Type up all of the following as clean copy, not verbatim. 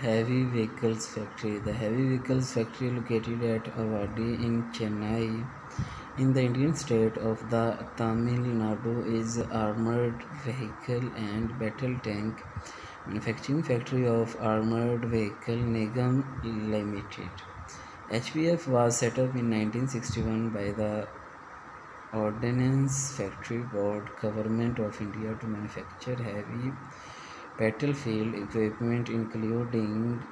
Heavy Vehicles Factory. The Heavy Vehicles Factory, located at Avadi in Chennai, in the Indian state of the Tamil Nadu, is armored vehicle and battle tank manufacturing factory of Armored Vehicle Nigam Limited. HVF was set up in 1961 by the Ordnance Factory Board, Government of India, to manufacture heavy battlefield equipment including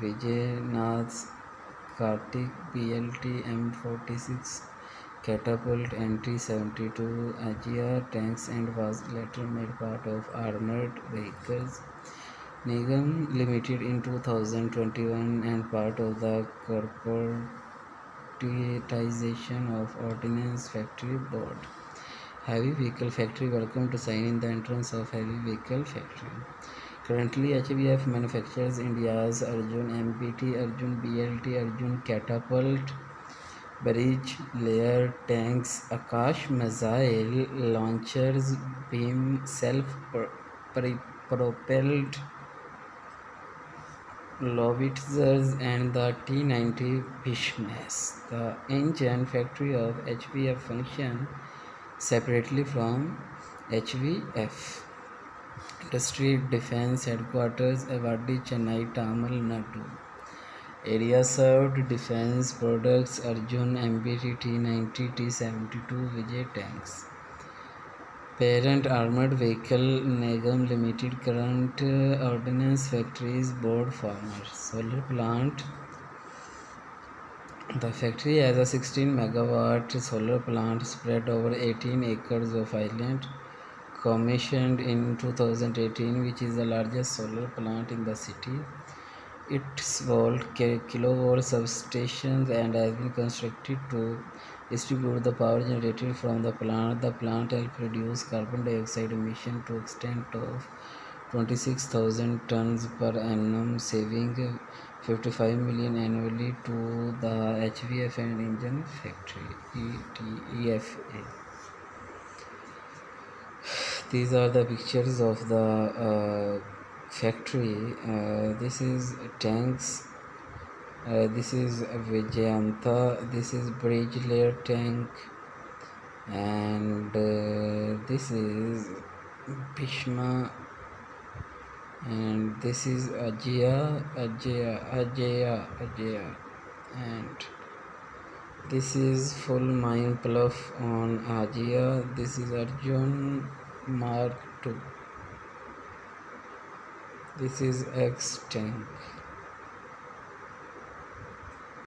Vijayanath's Kartik BLT M46 catapult NT-72 AGR tanks, and was later made part of Armored Vehicles Nigam Limited in 2021 and part of the corporatization of Ordnance Factory Board. Heavy Vehicle Factory. Welcome to sign in the entrance of Heavy Vehicle Factory. Currently, HVF manufactures India's Arjun MBT, Arjun BLT, Arjun Catapult, Bridge Layer tanks, Akash missile launchers, beam self-propelled Lovitzers, and the T-90 Bishmas. The engine factory of HVF function separately from HVF. Industry Defense Headquarters, Avadi, Chennai, Tamil Nadu. Area served: defense products, Arjun MBT, T-90, T-72 Vijay tanks. Parent: Armored Vehicle Nigam Limited. Current Ordnance Factories Board Farmers. Solar plant. The factory has a 16 megawatt solar plant spread over 18 acres of island, commissioned in 2018, which is the largest solar plant in the city. Its kilowatt substations and has been constructed to distribute the power generated from the plant. The plant helps reduce carbon dioxide emission to extent of 26,000 tons per annum, saving 55 million annually to the HVF and engine factory EFA. These are the pictures of the factory. This is tanks. This is Vijayanta. This is bridge layer tank, and this is Bhishma, and this is Ajaya, and this is full mine pluff on Ajaya. This is Arjun Mark II. This is X tank.